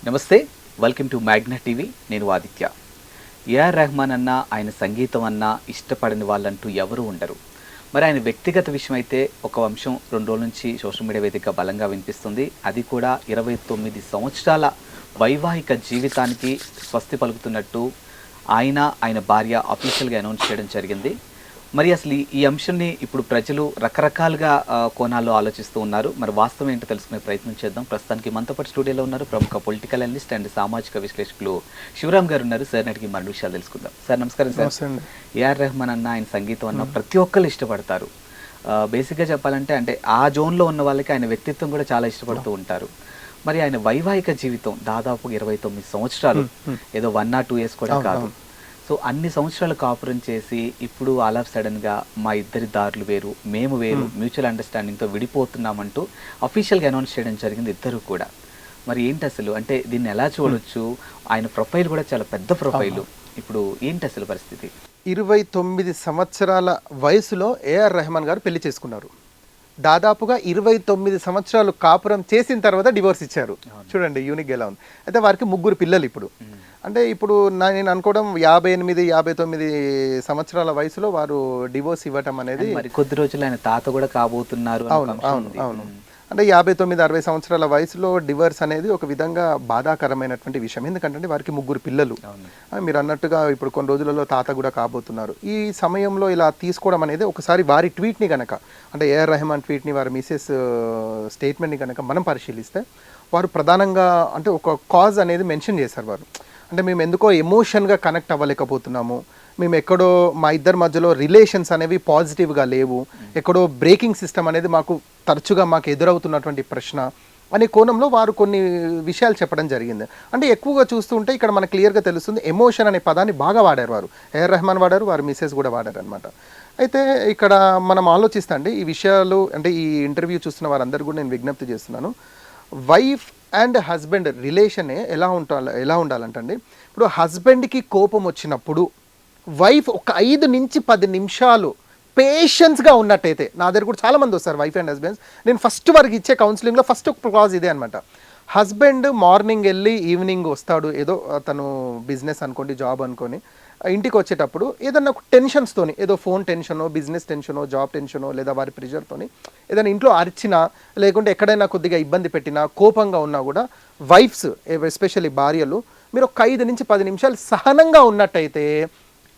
నమస్తే, welcome to Magna TV. నేను Aditya. AR Rahman అన్న, ఆయన సంగీతం అన్న ఇష్టపడని వాళ్ళంటూ ఎవరూ ఉండరు. మరి ఆయన వ్యక్తిగత విషయం అయితే ఒక అంశం 2 రోజుల నుంచి సోషల్ మీడియా వేదికగా బలంగా వినిపిస్తుంది. అది కూడా 29 సంవత్సరాల వైవాహిక జీవితానికి స్వస్తి పలుకుతున్నట్టు ఆయన భార్య అఫీషియల్గా అనౌన్స్ చేయడం జరిగింది. మరి అసలు ఈ అంశాన్ని ఇప్పుడు ప్రజలు రకరకాలుగా కోణాల్లో ఆలోచిస్తూ ఉన్నారు. మరి వాస్తవం ఏంటో తెలుసుకునే ప్రయత్నం చేద్దాం. ప్రస్తుతానికి మనతో పాటు స్టూడియోలో ఉన్నారు ప్రముఖ పొలిటికల్ అనలిస్ట్ అండ్ సామాజిక విశ్లేషకులు శివరామ్ గారు ఉన్నారు. సార్ అడిగి మరిన్ని విషయాలు తెలుసుకుందాం. సార్ నమస్కారం. సార్, ఏఆర్ రెహమాన్ అన్న, ఆయన సంగీతం అన్న ప్రతి ఒక్కరు ఇష్టపడతారు. బేసిక్గా చెప్పాలంటే ఆ జోన్లో ఉన్న వాళ్ళకి ఆయన వ్యక్తిత్వం కూడా చాలా ఇష్టపడుతూ ఉంటారు. మరి ఆయన వైవాహిక జీవితం దాదాపు 29 సంవత్సరాలు, ఏదో 1 or 2 years కూడా కాదు. సో అన్ని సంవత్సరాలు కాపురం చేసి ఇప్పుడు ఆల్ ఆఫ్ సడన్గా మా ఇద్దరి దారులు వేరు, మేము వేరు, మ్యూచువల్ అండర్స్టాండింగ్తో విడిపోతున్నామంటూ అఫీషియల్గా అనౌన్స్ చేయడం జరిగింది ఇద్దరు కూడా. మరి ఏంటి అసలు, అంటే దీన్ని ఎలా చూడొచ్చు? ఆయన ప్రొఫైల్ కూడా చాలా పెద్ద ప్రొఫైల్. ఇప్పుడు ఏంటి అసలు పరిస్థితి? 29 సంవత్సరాల వయసులో ఏఆర్ రెహమాన్ గారు పెళ్లి చేసుకున్నారు. దాదాపుగా 29 సంవత్సరాలు కాపురం చేసిన తర్వాత డివోర్స్ ఇచ్చారు. చూడండి యూనిక్ ఎలా ఉంది. అయితే వారికి 3 పిల్లలు. ఇప్పుడు ఇప్పుడు నేను అనుకోవడం 58-59 సంవత్సరాల వయసులో వారు డివోర్స్ ఇవ్వటం అనేది మరి కొద్ది రోజులు ఆయన తాత కూడా కాబోతున్నారు. అవును. అంటే 59-60 సంవత్సరాల వయసులో డివోర్స్ అనేది ఒక విధంగా బాధాకరమైనటువంటి విషయం. ఎందుకంటే వారికి 3 పిల్లలు. మీరు అన్నట్టుగా ఇప్పుడు కొన్ని రోజులలో తాత కూడా కాబోతున్నారు. ఈ సమయంలో ఇలా తీసుకోవడం అనేది ఒకసారి వారి ట్వీట్ని కనుక, అంటే ఏఆర్ రెహమాన్ ట్వీట్ని, వారి మిసెస్ స్టేట్మెంట్ని కనుక మనం పరిశీలిస్తే, వారు ప్రధానంగా అంటే ఒక కాజ్ అనేది మెన్షన్ చేశారు. వారు అంటే మేము ఎందుకో ఎమోషన్గా కనెక్ట్ అవ్వలేకపోతున్నాము, మేము ఎక్కడో మా ఇద్దరి మధ్యలో రిలేషన్స్ అనేవి పాజిటివ్గా లేవు, ఎక్కడో బ్రేకింగ్ సిస్టమ్ అనేది తరచుగా మాకు ఎదురవుతున్నటువంటి ప్రశ్న అనే కోణంలో వారు కొన్ని విషయాలు చెప్పడం జరిగింది. అంటే ఎక్కువగా చూస్తుంటే ఇక్కడ మనకు క్లియర్గా తెలుస్తుంది, ఎమోషన్ అనే పదాన్ని బాగా వాడారు వారు. ఏఆర్ రెహమాన్ వాడారు, వారి మిసెస్ కూడా వాడారు అనమాట. అయితే ఇక్కడ మనం ఆలోచిస్తే ఈ విషయాలు, అంటే ఈ ఇంటర్వ్యూ చూస్తున్న వారందరూ కూడా నేను విజ్ఞప్తి చేస్తున్నాను. వైఫ్ అండ్ హస్బెండ్ రిలేషన్ ఎలా ఉండాలంటే, ఇప్పుడు హస్బెండ్కి కోపం వచ్చినప్పుడు వైఫ్ ఒక 5 నుంచి 10 నిమిషాలు పేషెన్స్గా ఉన్నట్టయితే, నా దగ్గర కూడా చాలామంది వస్తారు వైఫ్ అండ్ హస్బెండ్స్, నేను ఫస్ట్ వారికి ఇచ్చే కౌన్సిలింగ్లో ఫస్ట్ ఒక క్లాజ్ ఇదే అనమాట. హస్బెండ్ మార్నింగ్ వెళ్ళి ఈవినింగ్ వస్తాడు, ఏదో తను బిజినెస్ అనుకోండి, జాబ్ అనుకొని ఇంటికి వచ్చేటప్పుడు ఏదన్నా ఒక టెన్షన్స్తోని, ఏదో ఫోన్ టెన్షనో, బిజినెస్ టెన్షనో, జాబ్ టెన్షనో, లేదా వారి ప్రెషర్తోని ఏదైనా ఇంట్లో అరిచినా, లేకుంటే ఎక్కడైనా కొద్దిగా ఇబ్బంది పెట్టినా, కోపంగా ఉన్నా కూడా వైఫ్స్, ఎస్పెషల్లీ భార్యలు, మీరు ఒక 5 నుంచి 10 నిమిషాలు సహనంగా ఉన్నట్టయితే,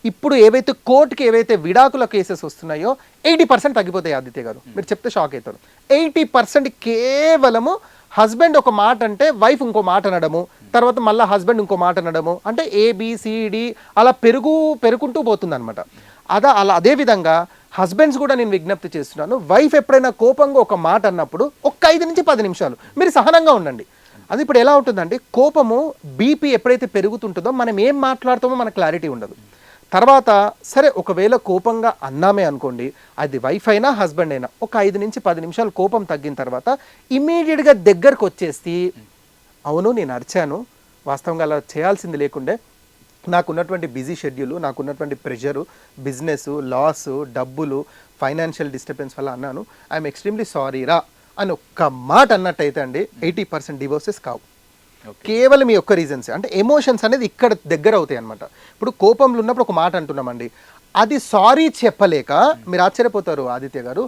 ఇప్పుడు ఏవైతే కోర్టుకి ఏవైతే విడాకుల కేసెస్ వస్తున్నాయో 80% తగ్గిపోతాయి. ఆదిత్య గారు, మీరు చెప్తే షాక్ అవుతారు. 80% కేవలము హస్బెండ్ ఒక మాట అంటే వైఫ్ ఇంకో మాట అనడము, తర్వాత మళ్ళీ హస్బెండ్ ఇంకో మాట అనడము, అంటే ABCD అలా పెరుగుకుంటూ పోతుంది అనమాట. అదేవిధంగా హస్బెండ్స్ కూడా నేను విజ్ఞప్తి చేస్తున్నాను, వైఫ్ ఎప్పుడైనా కోపంగా ఒక మాట అన్నప్పుడు ఒక 5 నుంచి 10 నిమిషాలు మీరు సహనంగా ఉండండి. అది ఇప్పుడు ఎలా ఉంటుందంటే, కోపము BP ఎప్పుడైతే పెరుగుతుంటుందో మనం ఏం మాట్లాడుతామో మనకు క్లారిటీ ఉండదు. తర్వాత సరే, ఒకవేళ కోపంగా అన్నామే అనుకోండి, అది వైఫ్ అయినా హస్బెండ్ అయినా, ఒక 5 నుంచి 10 నిమిషాలు కోపం తగ్గిన తర్వాత ఇమీడియట్గా దగ్గరకు వచ్చేసి, అవును నేను అరిచాను, వాస్తవంగా అలా చేయాల్సింది లేకుండే, నాకున్నటువంటి బిజీ షెడ్యూలు, నాకున్నటువంటి ప్రెషరు, బిజినెస్ లాస్, డబ్బులు, ఫైనాన్షియల్ డిస్టర్బెన్స్ వల్ల అన్నాను, ఐఎమ్ ఎక్స్ట్రీమ్లీ సారీ రా అని ఒక్క మాట అన్నట్టయితే అండి 80% డివోర్సెస్ కావు. కేవలం ఈ ఒక్క రీజన్స్, అంటే ఎమోషన్స్ అనేది ఇక్కడ దగ్గర అవుతాయి అనమాట. ఇప్పుడు కోపంలో ఉన్నప్పుడు ఒక మాట అంటున్నామండి, అది సారీ చెప్పలేక మీరు ఆశ్చర్యపోతారు ఆదిత్య గారు,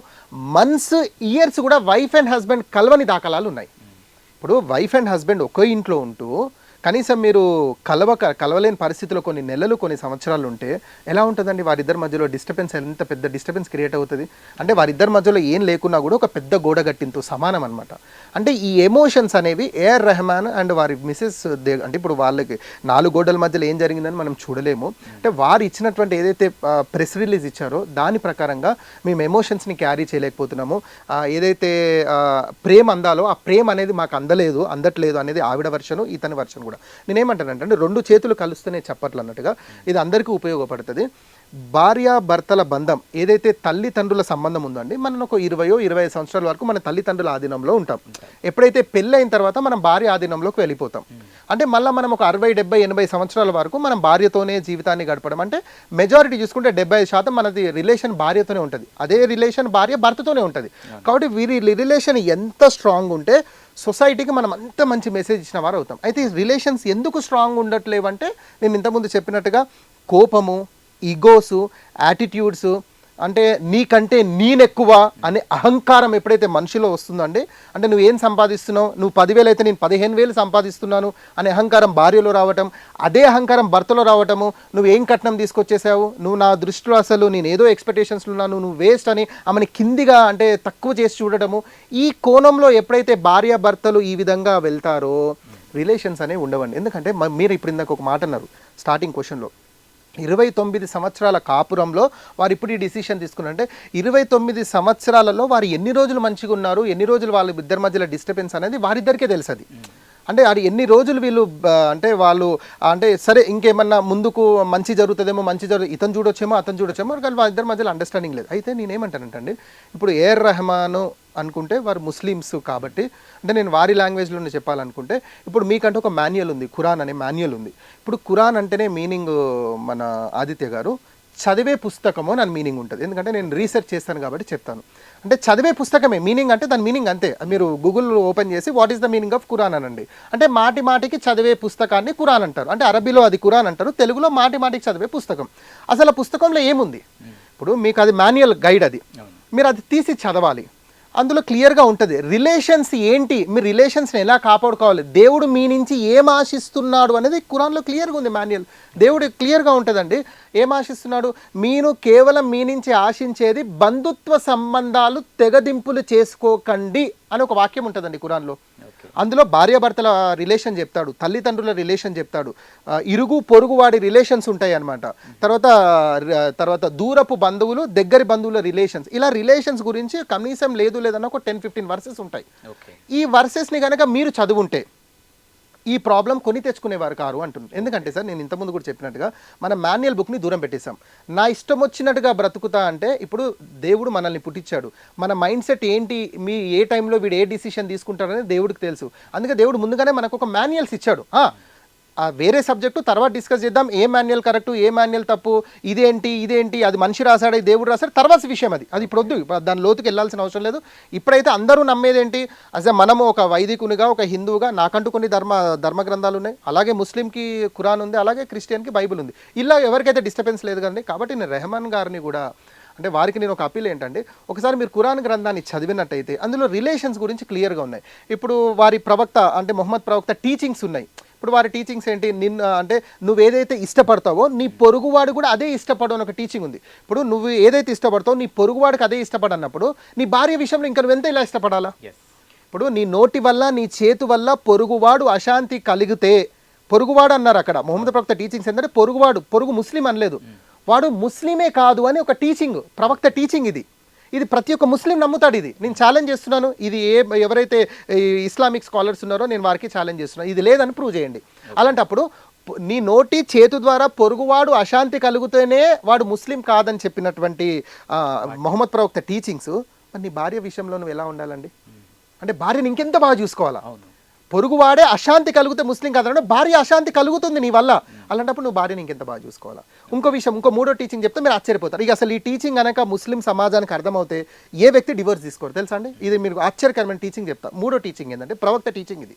మంత్స్, ఇయర్స్ కూడా వైఫ్ అండ్ హస్బెండ్ కలవని దాఖలాలు ఉన్నాయి. ఇప్పుడు వైఫ్ అండ్ హస్బెండ్ ఒకే ఇంట్లో ఉంటూ కనీసం మీరు కలవలేని పరిస్థితిలో కొన్ని నెలలు, కొన్ని సంవత్సరాలు ఉంటే ఎలా ఉంటుందండి? వారిద్దరి మధ్యలో డిస్టర్బెన్స్, ఎంత పెద్ద డిస్టర్బెన్స్ క్రియేట్ అవుతుంది. అంటే వారిద్దరి మధ్యలో ఏం లేకున్నా కూడా ఒక పెద్ద గోడ గట్టింతో సమానం అనమాట. అంటే ఈ ఎమోషన్స్ అనేవి ఏఆర్ రెహమాన్ అండ్ వారి మిసెస్, అంటే ఇప్పుడు వాళ్ళకి 4 గోడల మధ్యలో ఏం జరిగిందని మనం చూడలేము. అంటే వారు ఇచ్చినటువంటి ఏదైతే ప్రెస్ రిలీజ్ ఇచ్చారో దాని ప్రకారంగా మేము ఎమోషన్స్ని క్యారీ చేయలేకపోతున్నాము, ఏదైతే ప్రేమ అందాలో ఆ ప్రేమ అనేది మాకు అందట్లేదు అనేది ఆవిడ వర్షను, ఇతని వర్షన్ కూడా. నేనేమంటానంటే 2 చేతులు కలుస్తూనే చప్పట్లు అన్నట్టుగా ఇది అందరికీ ఉపయోగపడుతుంది. భార్యాభర్తల బంధం ఏదైతే తల్లిదండ్రుల సంబంధం ఉందో అండి, మనం ఒక 20-25 సంవత్సరాల వరకు మన తల్లిదండ్రుల ఆధీనంలో ఉంటాం. ఎప్పుడైతే పెళ్ళైన తర్వాత మనం భార్య ఆధీనంలోకి వెళ్ళిపోతాం. అంటే మళ్ళీ మనం ఒక 60-70-80 సంవత్సరాల వరకు మనం భార్యతోనే జీవితాన్ని గడపడం. అంటే మెజారిటీ చూసుకుంటే 75% మనది రిలేషన్ భార్యతోనే ఉంటుంది, అదే రిలేషన్ భార్య భర్తతోనే ఉంటుంది. కాబట్టి వీరి రిలేషన్ ఎంత స్ట్రాంగ్ ఉంటే సొసైటీకి మనం అంత మంచి మెసేజ్ ఇచ్చిన వారు అవుతాం. అయితే ఈ రిలేషన్స్ ఎందుకు స్ట్రాంగ్ ఉండట్లేవంటే నేను ఇంతకుముందు చెప్పినట్టుగా కోపము, ఈగోసు, యాటిట్యూడ్స్, అంటే నీకంటే నేనెక్కువ అనే అహంకారం ఎప్పుడైతే మనిషిలో వస్తుందండి, అంటే నువ్వు ఏం సంపాదిస్తున్నావు, నువ్వు 10,000 అయితే నేను 15,000 సంపాదిస్తున్నాను అనే అహంకారం భార్యలో రావటం, అదే అహంకారం భర్తలో రావటము, నువ్వు ఏం కట్నం తీసుకొచ్చేసావు, నువ్వు నా దృష్టిలో అసలు నేను ఏదో ఎక్స్పెక్టేషన్స్లో ఉన్నాను, నువ్వు వేస్ట్ అని ఆమెని కిందిగా అంటే తక్కువ చేసి చూడటము. ఈ కోణంలో ఎప్పుడైతే భార్య భర్తలు ఈ విధంగా వెళ్తారో రిలేషన్స్ అనేవి ఉండవండి. ఎందుకంటే మీరు ఇప్పుడు ఇందాక ఒక మాట అన్నారు స్టార్టింగ్ క్వశ్చన్లో, 29 సంవత్సరాల కాపురంలో వారు ఇప్పుడు ఈ డిసిషన్ తీసుకున్నారంటే 29 సంవత్సరాలలో వారు ఎన్ని రోజులు మంచిగా ఉన్నారు, ఎన్ని రోజులు వాళ్ళ ఇద్దరి మధ్యలో డిస్టర్బెన్స్ అనేది వారిద్దరికే తెలుసది. అంటే అది ఎన్ని రోజులు వీళ్ళు అంటే వాళ్ళు అంటే సరే ఇంకేమన్నా ముందుకు మంచి జరుగుతుందేమో, ఇతను చూడొచ్చేమో అతను చూడొచ్చేమో, కానీ వాళ్ళిద్దరి మధ్యలో అండర్స్టాండింగ్ లేదు. అయితే నేనేమంటానంటే ఇప్పుడు ఏఆర్ రెహమాన్ అనుకుంటే వారు ముస్లిమ్స్ కాబట్టి, అంటే నేను వారి లాంగ్వేజ్లోనే చెప్పాలనుకుంటే ఇప్పుడు మీకంటే ఒక మాన్యువల్ ఉంది, ఖురాన్ అనే మాన్యువల్ ఉంది. ఇప్పుడు ఖురాన్ అంటేనే మీనింగ్ మన ఆదిత్య గారు చదివే పుస్తకము అని మీనింగ్ ఉంటుంది. ఎందుకంటే నేను రీసెర్చ్ చేస్తాను కాబట్టి చెప్తాను. అంటే చదివే పుస్తకమే మీనింగ్, అంటే దాని మీనింగ్ అంతే. మీరు గూగుల్ ఓపెన్ చేసి what is the meaning of Quran అనండి, అంటే మాటి మాటికి చదివే పుస్తకాన్ని ఖురాన్ అంటారు. అంటే అరబీలో అది ఖురాన్ అంటారు, తెలుగులో మాటి మాటికి చదివే పుస్తకం. అసలు ఆ పుస్తకంలో ఏముంది, ఇప్పుడు మీకు అది మాన్యువల్ గైడ్, అది మీరు అది తీసి చదవాలి. అందులో క్లియర్గా ఉంటుంది రిలేషన్స్ ఏంటి, మీరు రిలేషన్స్ని ఎలా కాపాడుకోవాలి, దేవుడు మీ నుంచి ఏం ఆశిస్తున్నాడు అనేది ఖురాన్లో క్లియర్గా ఉంది మాన్యువల్. దేవుడు క్లియర్గా ఉంటుందండి ఏం ఆశిస్తున్నాడు, మీరు కేవలం మీ నుంచి ఆశించేది బంధుత్వ సంబంధాలు తెగదింపులు చేసుకోకండి అని ఒక వాక్యం ఉంటుందండి ఖురాన్లో. అందులో భార్యాభర్తల రిలేషన్ చెప్తాడు, తల్లిదండ్రుల రిలేషన్ చెప్తాడు, ఇరుగు పొరుగు వాడి రిలేషన్స్ ఉంటాయి అన్నమాట. తర్వాత దూరపు బంధువులు, దగ్గరి బంధువుల రిలేషన్స్, ఇలా రిలేషన్స్ గురించి కనీసం లేదు లేదన్న ఒక 10-15 వర్సెస్ ఉంటాయి. ఈ వర్సెస్ని కనుక మీరు చదువుంటే ఈ ప్రాబ్లం కొని తెచ్చుకునేవారు కారు అంటున్నారు. ఎందుకంటే సార్ నేను ఇంతకుముందు కూడా చెప్పినట్టుగా మన మాన్యువల్ బుక్ని దూరం పెట్టేశాం. నా ఇష్టం వచ్చినట్టుగా బ్రతుకుతా అంటే ఇప్పుడు దేవుడు మనల్ని పుట్టించాడు, మన మైండ్ సెట్ ఏంటి, మీ ఏ టైంలో వీడు ఏ డిసిషన్ తీసుకుంటాడనేది దేవుడికి తెలుసు. అందుకే దేవుడు ముందుగానే మనకు ఒక మాన్యువల్స్ ఇచ్చాడు. వేరే సబ్జెక్టు తర్వాత డిస్కస్ చేద్దాం, ఏ మాన్యువల్ కరెక్టు ఏ మాన్యువల్ తప్పు, ఇదేంటి అది మనిషి రాశాడు దేవుడు రాశాడు తర్వాత విషయం, అది ఇప్పుడు వద్దు, దాని లోతుకి వెళ్ళాల్సిన అవసరం లేదు. ఇప్పుడైతే అందరూ నమ్మేదేంటి, అసలు మనము ఒక వైదికునిగా ఒక హిందువుగా నాకంటూ కొన్ని ధర్మ గ్రంథాలు ఉన్నాయి, అలాగే ముస్లింకి ఖురాన్ ఉంది, అలాగే క్రిస్టియన్కి బైబిల్ ఉంది, ఇలా ఎవరికైతే డిస్టర్బెన్స్ లేదు కదండి. కాబట్టి నేను రెహమాన్ గారిని కూడా అంటే వారికి నేను ఒక అప్పీల్ ఏంటంటే ఒకసారి మీరు ఖురాన్ గ్రంథాన్ని చదివినట్టయితే అందులో రిలేషన్స్ గురించి క్లియర్గా ఉన్నాయి. ఇప్పుడు వారి ప్రవక్త అంటే మొహమ్మద్ ప్రవక్త టీచింగ్స్ ఉన్నాయి. ఇప్పుడు వారి టీచింగ్స్ ఏంటి, అంటే నువ్వు ఏదైతే ఇష్టపడతావో నీ పొరుగువాడు కూడా అదే ఇష్టపడు అని ఒక టీచింగ్ ఉంది. ఇప్పుడు నువ్వు ఏదైతే ఇష్టపడతావో నీ పొరుగువాడికి అదే ఇష్టపడన్నప్పుడు నీ భార్య విషయంలో ఇంకా నువ్వు ఎంత ఇలా ఇష్టపడాలా. ఇప్పుడు నీ నోటి వల్ల నీ చేతి వల్ల పొరుగువాడు అశాంతి కలిగితే, పొరుగువాడు అన్నారు అక్కడ మొహమ్మద్ ప్రవక్త టీచింగ్స్ ఏంటంటే పొరుగు ముస్లిం అనలేదు, వాడు ముస్లిమే కాదు అని ఒక టీచింగ్, ప్రవక్త టీచింగ్. ఇది ప్రతి ఒక్క ముస్లిం నమ్ముతాడు. ఇది నేను ఛాలెంజ్ చేస్తున్నాను, ఇది ఎవరైతే ఇస్లామిక్ స్కాలర్స్ ఉన్నారో నేను వారికి ఛాలెంజ్ చేస్తున్నాను, ఇది లేదని ప్రూవ్ చేయండి. అలాంటప్పుడు నీ నోటి చేతు ద్వారా పొరుగువాడు అశాంతి కలిగితేనే వాడు ముస్లిం కాదని చెప్పినటువంటి మొహమ్మద్ ప్రవక్త టీచింగ్స్, మరి నీ భార్య విషయంలో నువ్వు ఎలా ఉండాలండి, అంటే భార్యని ఇంకెంత బాగా చూసుకోవాలా. పొరుగువాడే అశాంతి కలిగితే ముస్లిం కాదంటే భార్య అశాంతి కలుగుతుంది నీ వల్ల, అలాంటప్పుడు నువ్వు భార్యని ఇంకెంత బాగా చూసుకోవాలా. ఇంకో విషయం, ఇంకో మూడో టీచింగ్ చెప్తే మీరు ఆశ్చర్యపోతారు. ఇక అసలు ఈ టీచింగ్ అనక ముస్లిం సమాజానికి అర్థమవుతే ఏ వ్యక్తి డివోర్స్ తీసుకోరు తెలుసా అండి. ఇది మీరు ఆశ్చర్యకరమైన టీచింగ్ చెప్తా. మూడో టీచింగ్ ఏంటంటే ప్రవక్త టీచింగ్. ఇది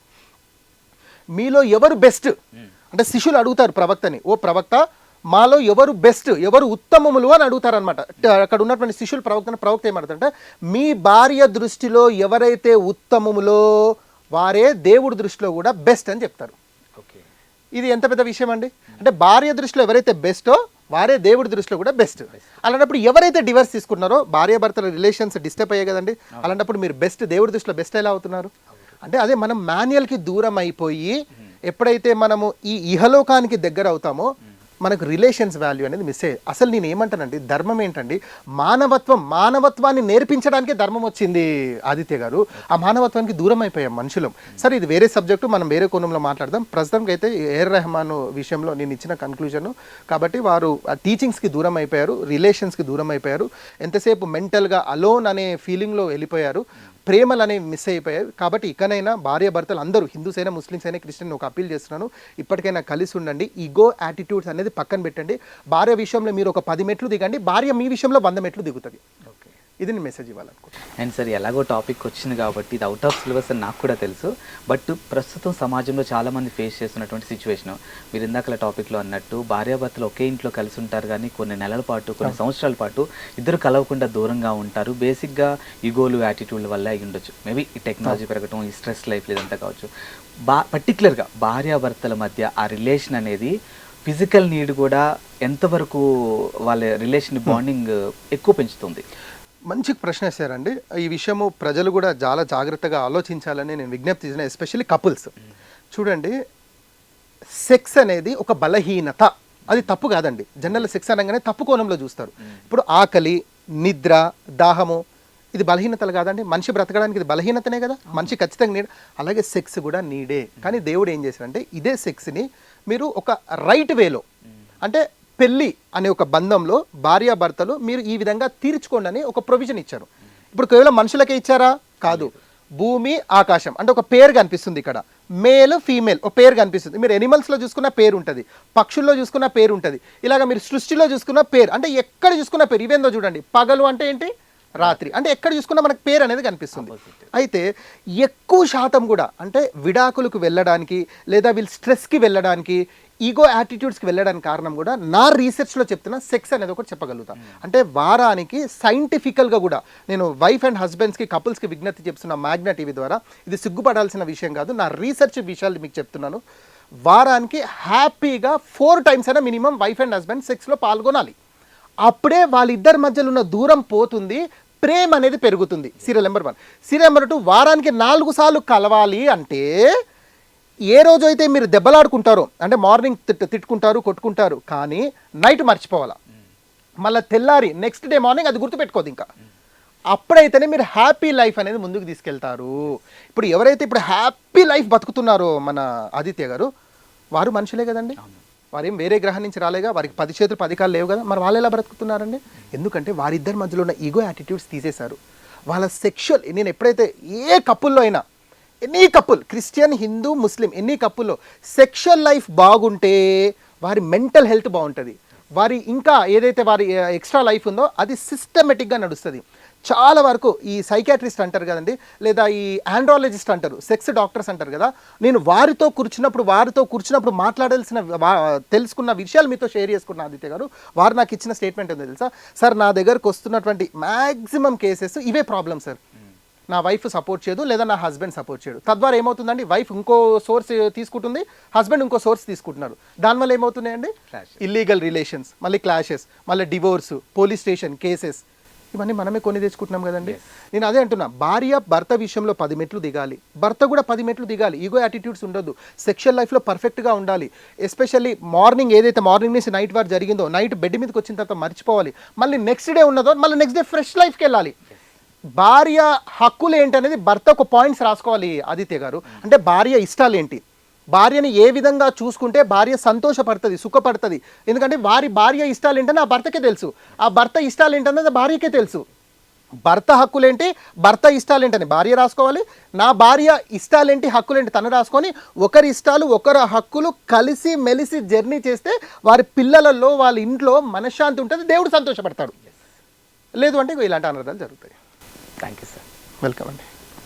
మీలో ఎవరు బెస్ట్ అంటే శిష్యులు అడుగుతారు ప్రవక్తని, ఓ ప్రవక్త మాలో ఎవరు బెస్ట్, ఎవరు ఉత్తమములు అని అడుగుతారనమాట. అక్కడ ఉన్నటువంటి శిష్యులు ప్రవక్త ఏమంటారంటే మీ భార్య దృష్టిలో ఎవరైతే ఉత్తమములో వారే దేవుడి దృష్టిలో కూడా బెస్ట్ అని చెప్తారు. ఇది ఎంత పెద్ద విషయం అండి. అంటే భార్య దృష్టిలో ఎవరైతే బెస్టో వారే దేవుడి దృష్టిలో కూడా బెస్ట్. అలాంటప్పుడు ఎవరైతే డివర్స్ తీసుకున్నారో భార్యాభర్తల రిలేషన్స్ డిస్టర్బ్ అయ్యాయి కదండి, అలాంటప్పుడు మీరు బెస్ట్ దేవుడి దృష్టిలో బెస్ట్ ఎలా అవుతున్నారు అంటే అదే మనం మాన్యువల్కి దూరం అయిపోయి ఎప్పుడైతే మనము ఈ ఇహలోకానికి దగ్గర అవుతామో మనకు రిలేషన్స్ వాల్యూ అనేది మిస్ అయ్యేది. అసలు నేను ఏమంటానండి, ధర్మం ఏంటండి, మానవత్వాన్ని నేర్పించడానికే ధర్మం వచ్చింది ఆదిత్య గారు. ఆ మానవత్వానికి దూరం అయిపోయాం మనుషులం. సరే, ఇది వేరే సబ్జెక్టు, మనం వేరే కోణంలో మాట్లాడదాం. ప్రస్తుతానికి అయితే ఏఆర్ రెహమాన్ విషయంలో నేను ఇచ్చిన కన్క్లూజన్ కాబట్టి వారు ఆ టీచింగ్స్కి దూరం అయిపోయారు, రిలేషన్స్కి దూరం అయిపోయారు, ఎంతసేపు మెంటల్గా అలోన్ అనే ఫీలింగ్లో వెళ్ళిపోయారు, ప్రేమలు అనేవి మిస్ అయిపోయాయి. కాబట్టి ఇకనైనా భార్యాభర్తలు అందరూ, హిందూస్ అయినా ముస్లిమ్స్ అయినా క్రిస్టియన్, ఒక అప్పీల్ చేస్తున్నాను, ఇప్పటికైనా కలిసి ఉండండి. ఈగో యాటిట్యూడ్స్ అనేది పక్కన పెట్టండి. భార్య విషయంలో మీరు ఒక 10 మెట్లు దిగండి, భార్య మీ విషయంలో 100 మెట్లు దిగుతుంది. ఓకే, ఇది నేను మెసేజ్ ఇవ్వాలనుకుంటున్నాను. అండ్ సార్, ఎలాగో టాపిక్ వచ్చింది కాబట్టి ఇది అవుట్ ఆఫ్ సిలబస్ అని నాకు కూడా తెలుసు. బట్ ప్రస్తుతం సమాజంలో చాలామంది ఫేస్ చేస్తున్నటువంటి సిచ్యువేషన్, మీరు ఇందాకల టాపిక్లో అన్నట్టు భార్యాభర్తలు ఒకే ఇంట్లో కలిసి ఉంటారు, కానీ కొన్ని నెలల పాటు, కొన్ని సంవత్సరాల పాటు ఇద్దరు కలవకుండా దూరంగా ఉంటారు. బేసిక్గా ఈగోలు, యాటిట్యూడ్ల వల్ల అయి ఉండొచ్చు. మేబీ ఈ టెక్నాలజీ పెరగటం, ఈ స్ట్రెస్ లైఫ్ ఇదంతా కావచ్చు. పర్టికులర్గా భార్యాభర్తల మధ్య ఆ రిలేషన్ అనేది ఫిజికల్ నీడ్ కూడా ఎంతవరకు వాళ్ళ రిలేషన్ బాండింగ్ ఎక్కువ పెంచుతుంది? మంచి ప్రశ్న వేశారండి. ఈ విషయము ప్రజలు కూడా చాలా జాగ్రత్తగా ఆలోచించాలని నేను విజ్ఞప్తి చేసిన, ఎస్పెషల్లీ కపుల్స్. చూడండి, సెక్స్ అనేది ఒక బలహీనత, అది తప్పు కాదండి. జనరల్ సెక్స్ అనగానే తప్పు కోణంలో చూస్తారు. ఇప్పుడు ఆకలి, నిద్ర, దాహము, ఇది బలహీనతలు కాదండి. మనిషి బ్రతకడానికి ఇది బలహీనతనే కదా, మనిషి ఖచ్చితంగా నీడ్. అలాగే సెక్స్ కూడా నీడే. కానీ దేవుడు ఏం చేశారంటే, ఇదే సెక్స్ని మీరు ఒక రైట్ వేలో, అంటే పెళ్ళి అనే ఒక బంధంలో భార్యాభర్తలు మీరు ఈ విధంగా తీర్చుకోండి అని ఒక ప్రొవిజన్ ఇచ్చారు. ఇప్పుడు కేవలం మనుషులకే ఇచ్చారా? కాదు, భూమి ఆకాశం అంటే ఒక పేరు కనిపిస్తుంది ఇక్కడ, మేల్ ఫీమేల్ ఒక పేరు కనిపిస్తుంది. మీరు ఎనిమల్స్లో చూసుకున్న పేరు ఉంటుంది, పక్షుల్లో చూసుకున్న పేరు ఉంటుంది, ఇలాగ మీరు సృష్టిలో చూసుకున్న పేరు, అంటే ఎక్కడ చూసుకున్న పేరు. ఇవేందో చూడండి, పగలు అంటే ఏంటి, రాత్రి అంటే ఎక్కడ చూసుకున్నా మనకు పేరు అనేది కనిపిస్తుంది. అయితే ఎక్కువ శాతం కూడా అంటే విడాకులకు వెళ్ళడానికి, లేదా వీళ్ళు స్ట్రెస్కి వెళ్ళడానికి, ఈగో యాటిట్యూడ్స్కి వెళ్ళడానికి కారణం కూడా నా రీసెర్చ్లో చెప్తున్నా సెక్స్ అనేది ఒకటి చెప్పగలుగుతా. అంటే వారానికి సైంటిఫికల్గా కూడా నేను వైఫ్ అండ్ హస్బెండ్స్కి, కపుల్స్కి విజ్ఞప్తి చెప్తున్నా మ్యాగ్నా టీవీ ద్వారా. ఇది సిగ్గుపడాల్సిన విషయం కాదు, నా రీసెర్చ్ విషయాలు మీకు చెప్తున్నాను. వారానికి హ్యాపీగా 4 times అయినా మినిమం వైఫ్ అండ్ హస్బెండ్ సెక్స్లో పాల్గొనాలి. అప్పుడే వాళ్ళిద్దరి మధ్యలో ఉన్న దూరం పోతుంది, ప్రేమ అనేది పెరుగుతుంది. Serial number 1. సీరియల్ నెంబర్ 2, వారానికి 4 సార్లు కలవాలి. అంటే ఏ రోజు అయితే మీరు దెబ్బలాడుకుంటారో, అంటే మార్నింగ్ తిట్టుకుంటారు, కొట్టుకుంటారు, కానీ నైట్ మర్చిపోవాలా, మళ్ళీ తెల్లారి నెక్స్ట్ డే మార్నింగ్ అది గుర్తుపెట్టుకోదు ఇంకా. అప్పుడైతేనే మీరు హ్యాపీ లైఫ్ అనేది ముందుకు తీసుకెళ్తారు. ఇప్పుడు ఎవరైతే ఇప్పుడు హ్యాపీ లైఫ్ బతుకుతున్నారో మన ఆదిత్య గారు, వారు మనుషులే కదండి, వారేం వేరే గ్రహం నుంచి రాలేగా, వారికి 10 చేతులు 10 కాళ్ళు లేవు కదా, మరి వాళ్ళు ఎలా బ్రతుకుతున్నారండి? ఎందుకంటే వారిద్దరి మధ్యలో ఉన్న ఈగో యాటిట్యూడ్స్ తీసేశారు. వాళ్ళ సెక్షువల్, నేను ఎప్పుడైతే ఏ కపుల్లో అయినా, ఎనీ కపుల్, క్రిస్టియన్, హిందూ, ముస్లిం, ఎనీ కపుల్లో సెక్షువల్ లైఫ్ బాగుంటే వారి మెంటల్ హెల్త్ బాగుంటుంది, వారి ఇంకా ఏదైతే వారి ఎక్స్ట్రా లైఫ్ ఉందో అది సిస్టమేటిక్గా నడుస్తుంది. చాలా వరకు ఈ సైకాట్రిస్ట్ అంటారు కదండి, లేదా ఈ ఆండ్రాలజిస్ట్ అంటారు, సెక్స్ డాక్టర్స్ అంటారు కదా, నేను వారితో కూర్చున్నప్పుడు మాట్లాడాల్సిన తెలుసుకున్న విషయాలు మీతో షేర్ చేసుకున్న ఆదిత్య గారు. వారు నాకు ఇచ్చిన స్టేట్మెంట్ ఉంది తెలుసా సార్, నా దగ్గరకు వస్తున్నటువంటి మ్యాక్సిమం కేసెస్ ఇవే ప్రాబ్లమ్ సార్. నా వైఫ్ సపోర్ట్ చేయదు, లేదా నా హస్బెండ్ సపోర్ట్ చేయడు. తద్వారా ఏమవుతుందండి, వైఫ్ ఇంకో సోర్స్ తీసుకుంటుంది, హస్బెండ్ ఇంకో సోర్స్ తీసుకుంటున్నారు. దానివల్ల ఏమవుతున్నాయండి, ఇల్లీగల్ రిలేషన్స్, మళ్ళీ క్లాషెస్, మళ్ళీ డివోర్స్, పోలీస్ స్టేషన్ కేసెస్, ఇవన్నీ మనమే కొని తెచ్చుకుంటున్నాం కదండి. నేను అదే అంటున్నా, భార్య భర్త విషయంలో 10 మెట్లు దిగాలి, భర్త కూడా 10 మెట్లు దిగాలి. ఈగో యాటిట్యూడ్స్ ఉండొద్దు, సెక్షువల్ లైఫ్లో పర్ఫెక్ట్గా ఉండాలి. ఎస్పెషల్లీ మార్నింగ్ ఏదైతే మార్నింగ్ నుంచి నైట్ వరకు జరిగిందో, నైట్ బెడ్ మీదకి వచ్చిన తర్వాత మర్చిపోవాలి, మళ్ళీ నెక్స్ట్ డే ఉన్నదో మళ్ళీ నెక్స్ట్ డే ఫ్రెష్ లైఫ్కి వెళ్ళాలి. భార్య హక్కులు ఏంటనేది భర్త ఒక పాయింట్స్ రాసుకోవాలి ఆదిత్య గారు. అంటే భార్య ఇష్టాలు ఏంటి, భార్యని ఏ విధంగా చూసుకుంటే భార్య సంతోషపడుతుంది, సుఖపడుతుంది. ఎందుకంటే భార్య ఇష్టాలు ఏంటని ఆ భర్తకే తెలుసు, ఆ భర్త ఇష్టాలు ఏంటనేది భార్యకే తెలుసు. భర్త హక్కులేంటి, భర్త ఇష్టాలేంటని భార్య రాసుకోవాలి, నా భార్య ఇష్టాలేంటి, హక్కులేంటి తను రాసుకొని, ఒకరి ఇష్టాలు ఒకరి హక్కులు కలిసి మెలిసి జర్నీ చేస్తే వారి పిల్లలలో, వాళ్ళ ఇంట్లో మనశ్శాంతి ఉంటుంది, దేవుడు సంతోషపడతాడు. లేదు అంటే ఇలాంటి అనర్థాలు జరుగుతాయి. Thank you sir. వెల్కమ్ అండి.